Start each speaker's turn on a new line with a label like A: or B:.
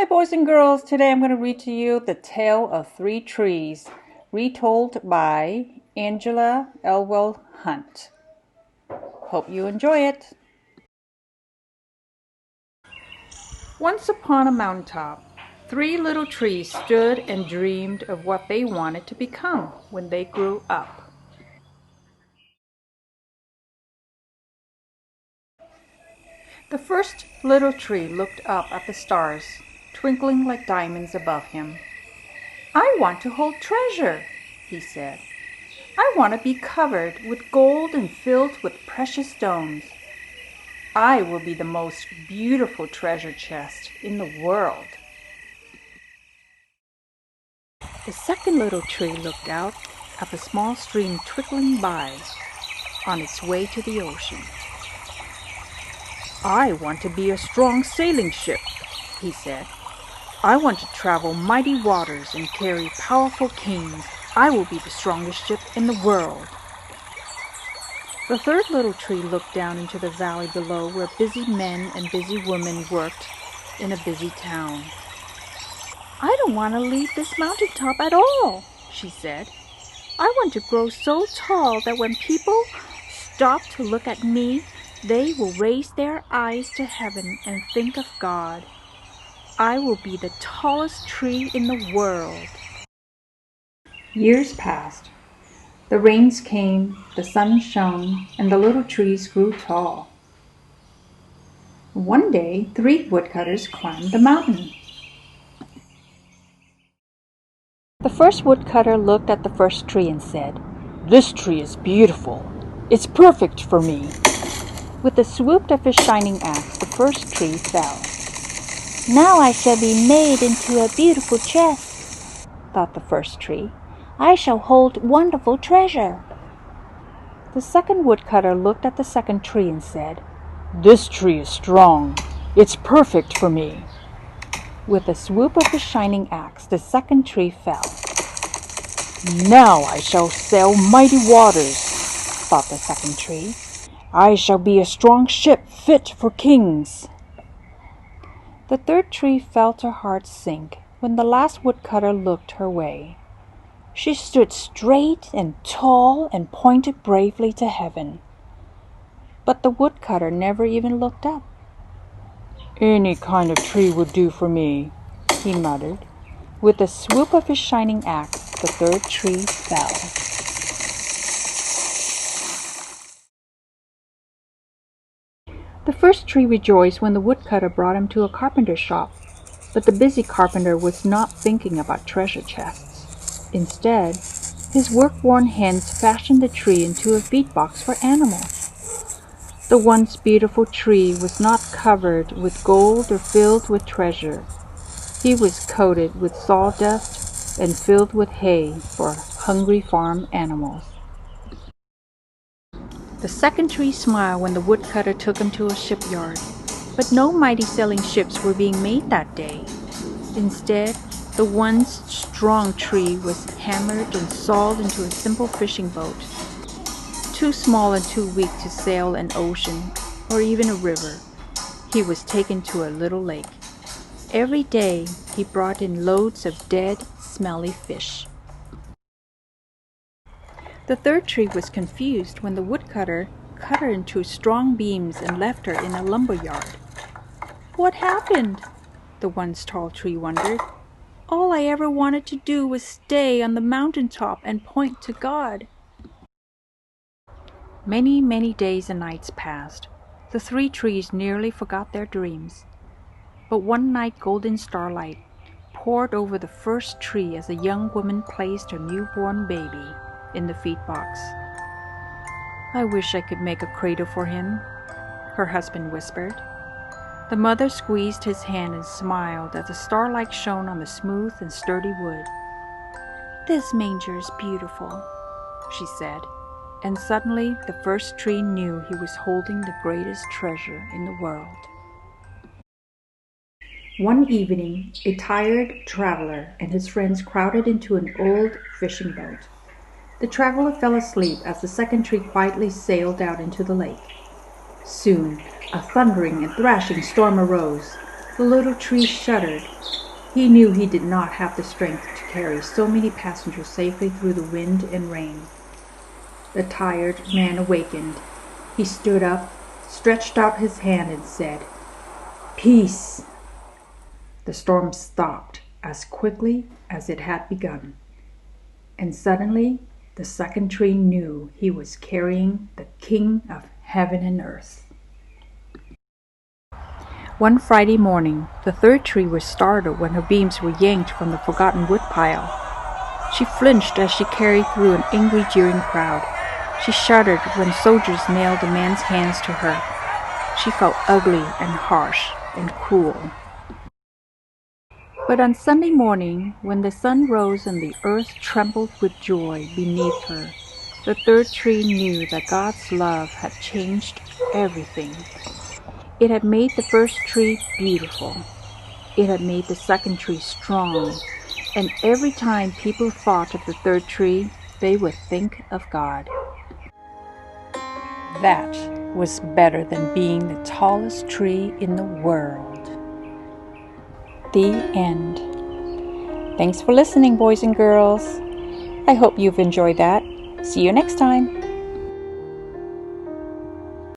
A: Hi boys and girls, today I'm going to read to you The Tale of Three Trees, retold by Angela Elwell Hunt. Hope you enjoy it. Once upon a mountaintop, three little trees stood and dreamed of what they wanted to become when they grew up. The first little tree looked up at the stars, twinkling like diamonds above him. "I want to hold treasure," he said. "I want to be covered with gold and filled with precious stones. I will be the most beautiful treasure chest in the world." The second little tree looked out at the small stream trickling by on its way to the ocean. "I want to be a strong sailing ship," he said. "I want to travel mighty waters and carry powerful kings. I will be the strongest ship in the world." The third little tree looked down into the valley below where busy men and busy women worked in a busy town. "I don't want to leave this mountaintop at all," she said. "I want to grow so tall that when people stop to look at me, they will raise their eyes to heaven and think of God. I will be the tallest tree in the world." Years passed. The rains came, the sun shone, and the little trees grew tall. One day, three woodcutters climbed the mountain. The first woodcutter looked at the first tree and said, "This tree is beautiful. It's perfect for me." With a swoop of his shining axe, the first tree fell. "Now I shall be made into a beautiful chest," thought the first tree. "I shall hold wonderful treasure." The second woodcutter looked at the second tree and said, "This tree is strong. It's perfect for me." With a swoop of his shining axe, the second tree fell. "Now I shall sail mighty waters," thought the second tree. "I shall be a strong ship fit for kings." The third tree felt her heart sink when the last woodcutter looked her way. She stood straight and tall and pointed bravely to heaven. But the woodcutter never even looked up. "Any kind of tree would do for me," he muttered. With a swoop of his shining axe, the third tree fell. The first tree rejoiced when the woodcutter brought him to a carpenter's shop, but the busy carpenter was not thinking about treasure chests. Instead, his work-worn hands fashioned the tree into a feed box for animals. The once beautiful tree was not covered with gold or filled with treasure. He was coated with sawdust and filled with hay for hungry farm animals. The second tree smiled when the woodcutter took him to a shipyard, but no mighty sailing ships were being made that day. Instead, the once strong tree was hammered and sawed into a simple fishing boat, too small and too weak to sail an ocean or even a river. He was taken to a little lake. Every day he brought in loads of dead, smelly fish. The third tree was confused when the woodcutter cut her into strong beams and left her in a lumber yard. "What happened?" the once tall tree wondered. "All I ever wanted to do was stay on the mountaintop and point to God." Many, many days and nights passed. The three trees nearly forgot their dreams. But one night golden starlight poured over the first tree as a young woman placed her newborn baby in the feed box. "I wish I could make a cradle for him," her husband whispered. The mother squeezed his hand and smiled as the starlight shone on the smooth and sturdy wood. "This manger is beautiful," she said, and suddenly the first tree knew he was holding the greatest treasure in the world. One evening, a tired traveler and his friends crowded into an old fishing boat. The traveler fell asleep as the second tree quietly sailed out into the lake. Soon, a thundering and thrashing storm arose. The little tree shuddered. He knew he did not have the strength to carry so many passengers safely through the wind and rain. The tired man awakened. He stood up, stretched out his hand, and said, "Peace." The storm stopped as quickly as it had begun, and suddenly the second tree knew he was carrying the King of heaven and earth. One Friday morning, the third tree was startled when her beams were yanked from the forgotten woodpile. She flinched as she carried through an angry, jeering crowd. She shuddered when soldiers nailed the man's hands to her. She felt ugly and harsh and cruel. But on Sunday morning, when the sun rose and the earth trembled with joy beneath her, the third tree knew that God's love had changed everything. It had made the first tree beautiful. It had made the second tree strong. And every time people thought of the third tree, they would think of God. That was better than being the tallest tree in the world. The end. Thanks for listening, boys and girls. I hope you've enjoyed that. See you next time.